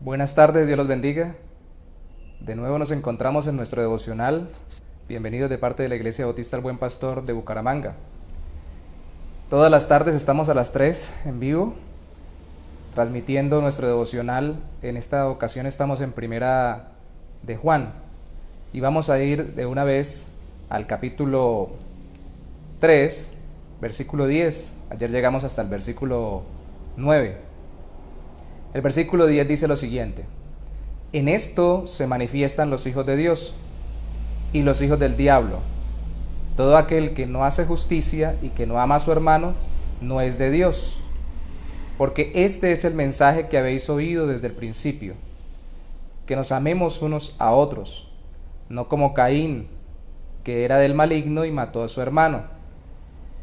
Buenas tardes, Dios los bendiga. De nuevo nos encontramos en nuestro devocional. Bienvenidos de parte de la Iglesia Bautista El Buen Pastor de Bucaramanga. Todas las tardes estamos a las 3 en vivo, transmitiendo nuestro devocional. En esta ocasión estamos en Primera de Juan y vamos a ir de una vez al capítulo 3, versículo 10. Ayer llegamos hasta el versículo 9. El versículo 10 dice lo siguiente: En esto se manifiestan los hijos de Dios y los hijos del diablo. Todo aquel que no hace justicia y que no ama a su hermano no es de Dios, porque este es el mensaje que habéis oído desde el principio, que nos amemos unos a otros, no como Caín, que era del maligno y mató a su hermano.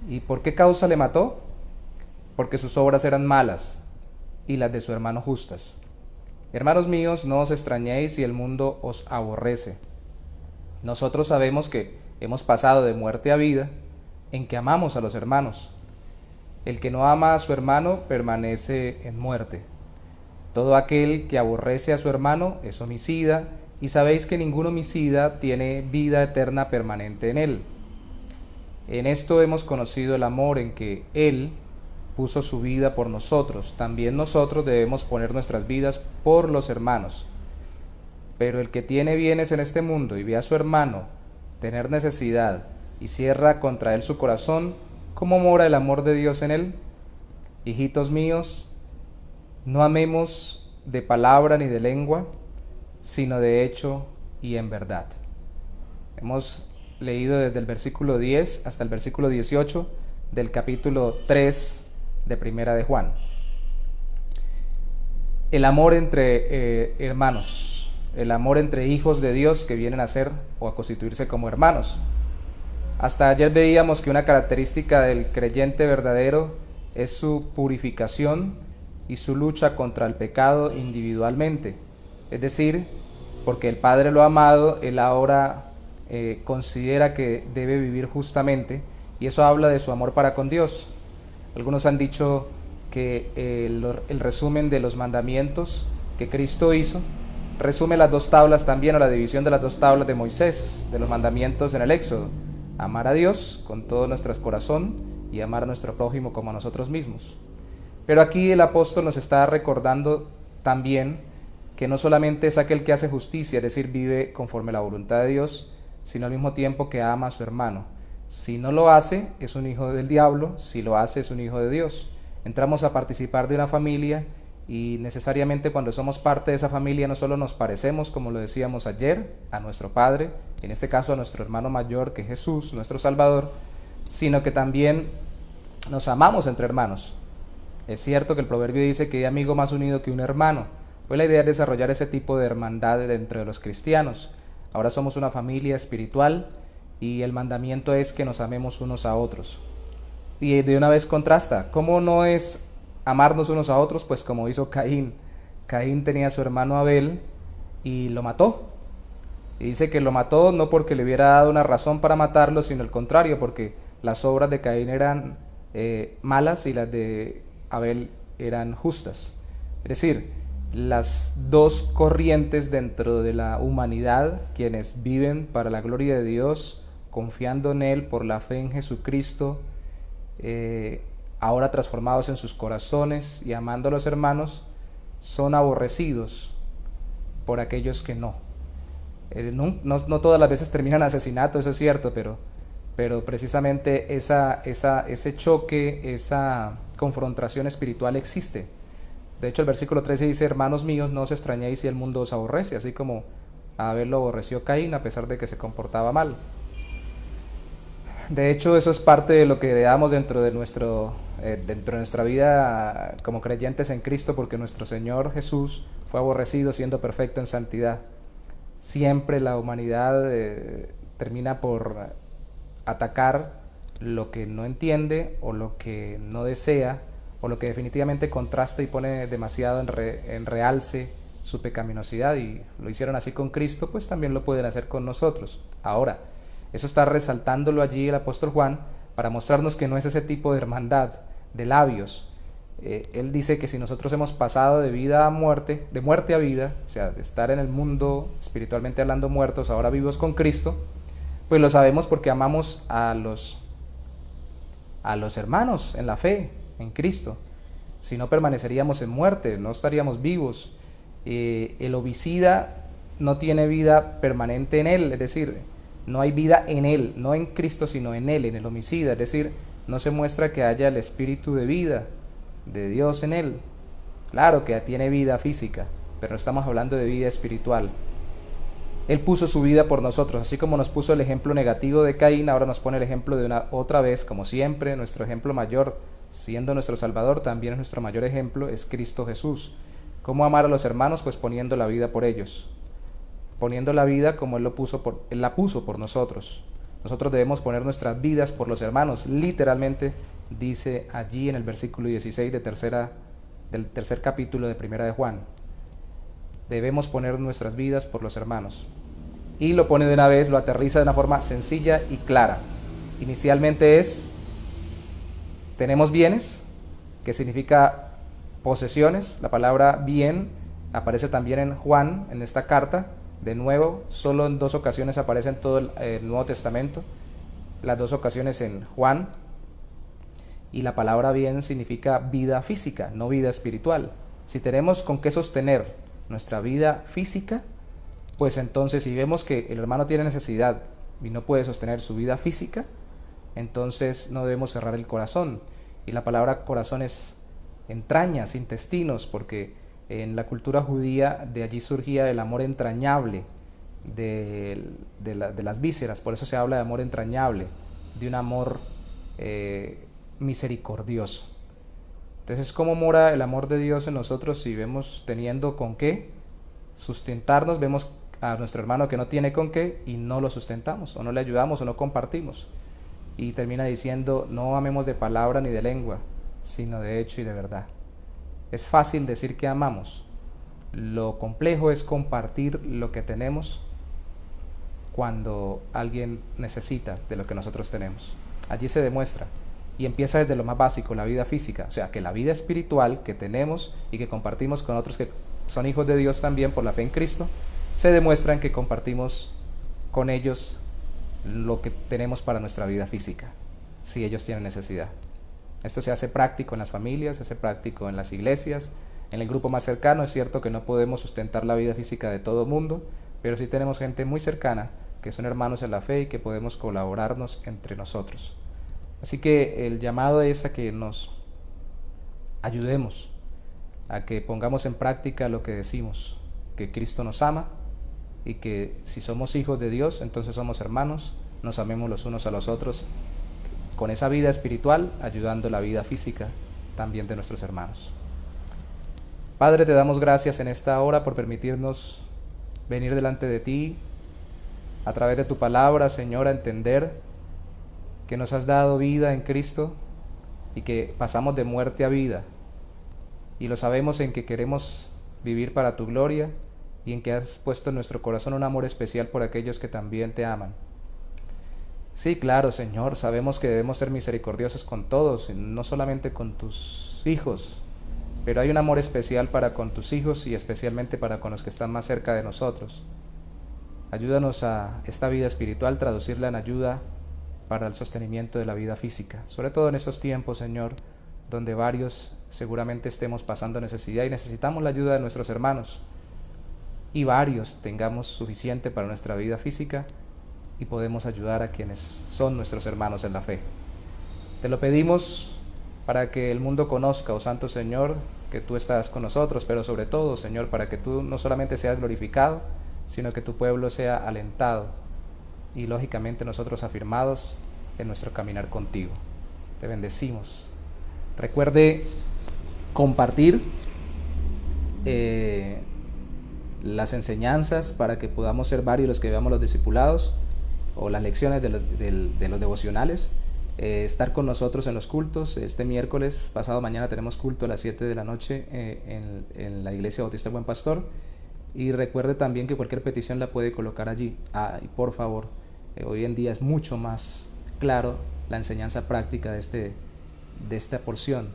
¿Y por qué causa le mató? Porque sus obras eran malas y las de su hermano justas. Hermanos míos, no os extrañéis si el mundo os aborrece. Nosotros sabemos que hemos pasado de muerte a vida en que amamos a los hermanos. El que no ama a su hermano permanece en muerte. Todo aquel que aborrece a su hermano es homicida, y sabéis que ningún homicida tiene vida eterna permanente en él. En esto hemos conocido el amor, en que Él puso su vida por nosotros. También nosotros debemos poner nuestras vidas por los hermanos. Pero el que tiene bienes en este mundo y ve a su hermano tener necesidad y cierra contra él su corazón, ¿cómo mora el amor de Dios en él? Hijitos míos, no amemos de palabra ni de lengua, sino de hecho y en verdad. Hemos leído desde el versículo 10 hasta el versículo 18 del capítulo 3 de Primera de Juan. El amor entre hermanos, el amor entre hijos de Dios que vienen a ser o a constituirse como hermanos. Hasta ayer veíamos que una característica del creyente verdadero es su purificación y su lucha contra el pecado individualmente. Es decir, porque el Padre lo ha amado, Él ahora considera que debe vivir justamente, y eso habla de su amor para con Dios. Algunos han dicho que el resumen de los mandamientos que Cristo hizo resume las dos tablas también, o la división de las dos tablas de Moisés, de los mandamientos en el Éxodo: amar a Dios con todo nuestro corazón y amar a nuestro prójimo como a nosotros mismos. Pero aquí el apóstol nos está recordando también que no solamente es aquel que hace justicia, es decir, vive conforme a la voluntad de Dios, sino al mismo tiempo que ama a su hermano. Si no lo hace, es un hijo del diablo; si lo hace, es un hijo de Dios. Entramos a participar de una familia, y necesariamente cuando somos parte de esa familia no solo nos parecemos, como lo decíamos ayer, a nuestro Padre, en este caso a nuestro hermano mayor, que es Jesús, nuestro Salvador, sino que también nos amamos entre hermanos. Es cierto que el proverbio dice que hay amigo más unido que un hermano. Pues la idea es desarrollar ese tipo de hermandad dentro de los cristianos. Ahora somos una familia espiritual, y el mandamiento es que nos amemos unos a otros. Y de una vez contrasta, ¿cómo no es amarnos unos a otros? Pues como hizo Caín. Caín tenía a su hermano Abel y lo mató. Y dice que lo mató no porque le hubiera dado una razón para matarlo, sino al contrario, porque las obras de Caín eran malas y las de Abel eran justas. Es decir, las dos corrientes dentro de la humanidad, quienes viven para la gloria de Dios, confiando en Él por la fe en Jesucristo, ahora transformados en sus corazones y amando a los hermanos, son aborrecidos por aquellos que no. No todas las veces terminan asesinato, eso es cierto, pero precisamente ese choque, esa confrontación espiritual existe. De hecho, el versículo 13 dice: hermanos míos, no os extrañéis si el mundo os aborrece, así como a Abel lo aborreció Caín, a pesar de que se comportaba mal. De hecho, eso es parte de lo que damos dentro de nuestra vida como creyentes en Cristo, porque nuestro Señor Jesús fue aborrecido siendo perfecto en santidad. Siempre la humanidad termina por atacar lo que no entiende, o lo que no desea, o lo que definitivamente contrasta y pone demasiado en realce su pecaminosidad. Y lo hicieron así con Cristo, pues también lo pueden hacer con nosotros. Ahora, eso está resaltándolo allí el apóstol Juan para mostrarnos que no es ese tipo de hermandad de labios, Él dice que si nosotros hemos pasado de vida a muerte, de muerte a vida, o sea, de estar en el mundo espiritualmente hablando muertos, ahora vivos con Cristo, pues lo sabemos porque amamos a los hermanos en la fe, en Cristo. Si no, permaneceríamos en muerte, no estaríamos vivos. El homicida no tiene vida permanente en él, es decir, no hay vida en él, no en Cristo, sino en él, en el homicida, es decir, no se muestra que haya el espíritu de vida de Dios en él. Claro que tiene vida física, pero no estamos hablando de vida espiritual. Él puso su vida por nosotros, así como nos puso el ejemplo negativo de Caín, ahora nos pone el ejemplo de una otra vez, como siempre, nuestro ejemplo mayor, siendo nuestro Salvador, también es nuestro mayor ejemplo, es Cristo Jesús. ¿Cómo amar a los hermanos? Pues poniendo la vida por ellos, poniendo la vida como Él la puso por nosotros. Nosotros debemos poner nuestras vidas por los hermanos, literalmente dice allí en el versículo 16 del tercer capítulo de Primera de Juan. Debemos poner nuestras vidas por los hermanos. Y lo pone de una vez, lo aterriza de una forma sencilla y clara. Inicialmente tenemos bienes, que significa posesiones. La palabra bien aparece también en Juan, en esta carta. De nuevo, solo en 2 ocasiones aparece en todo el Nuevo Testamento. Las 2 ocasiones en Juan. Y la palabra bien significa vida física, no vida espiritual. Si tenemos con qué sostener nuestra vida física, pues entonces si vemos que el hermano tiene necesidad y no puede sostener su vida física, entonces no debemos cerrar el corazón. Y la palabra corazón es entrañas, intestinos, porque en la cultura judía de allí surgía el amor entrañable de las vísceras, por eso se habla de amor entrañable, de un amor misericordioso. Entonces, ¿cómo mora el amor de Dios en nosotros si vemos teniendo con qué sustentarnos? Vemos a nuestro hermano que no tiene con qué y no lo sustentamos, o no le ayudamos, o no compartimos. Y termina diciendo, no amemos de palabra ni de lengua, sino de hecho y de verdad. Es fácil decir que amamos. Lo complejo es compartir lo que tenemos cuando alguien necesita de lo que nosotros tenemos. Allí se demuestra. Y empieza desde lo más básico, la vida física. O sea, que la vida espiritual que tenemos y que compartimos con otros que son hijos de Dios también por la fe en Cristo, se demuestra en que compartimos con ellos lo que tenemos para nuestra vida física, si ellos tienen necesidad. Esto se hace práctico en las familias, se hace práctico en las iglesias, en el grupo más cercano. Es cierto que no podemos sustentar la vida física de todo el mundo, pero sí tenemos gente muy cercana que son hermanos en la fe y que podemos colaborarnos entre nosotros. Así que el llamado es a que nos ayudemos, a que pongamos en práctica lo que decimos, que Cristo nos ama y que si somos hijos de Dios, entonces somos hermanos, nos amemos los unos a los otros, con esa vida espiritual, ayudando la vida física también de nuestros hermanos. Padre, te damos gracias en esta hora por permitirnos venir delante de ti, a través de tu palabra, Señor, a entender que nos has dado vida en Cristo y que pasamos de muerte a vida. Y lo sabemos en que queremos vivir para tu gloria y en que has puesto en nuestro corazón un amor especial por aquellos que también te aman. Sí, claro, Señor, sabemos que debemos ser misericordiosos con todos, no solamente con tus hijos, pero hay un amor especial para con tus hijos y especialmente para con los que están más cerca de nosotros. Ayúdanos a esta vida espiritual traducirla en ayuda para el sostenimiento de la vida física, sobre todo en estos tiempos, Señor, donde varios seguramente estemos pasando necesidad y necesitamos la ayuda de nuestros hermanos, y varios tengamos suficiente para nuestra vida física y podemos ayudar a quienes son nuestros hermanos en la fe. Te lo pedimos para que el mundo conozca, oh Santo Señor, que tú estás con nosotros, pero sobre todo, Señor, para que tú no solamente seas glorificado, sino que tu pueblo sea alentado y lógicamente nosotros afirmados en nuestro caminar contigo. Te bendecimos. Recuerde compartir las enseñanzas para que podamos ser varios los que veamos los discipulados o las lecciones de los devocionales. Estar con nosotros en los cultos. Este miércoles, pasado mañana, tenemos culto a las 7 de la noche en la Iglesia Bautista Buen Pastor. Y recuerde también que cualquier petición la puede colocar allí. Y por favor, hoy en día es mucho más claro la enseñanza práctica de esta porción.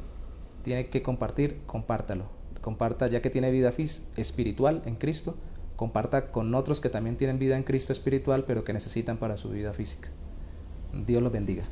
tiene que compartir, compártalo. Comparta, ya que tiene vida espiritual en Cristo, comparta con otros que también tienen vida en Cristo espiritual, pero que necesitan para su vida física. Dios los bendiga.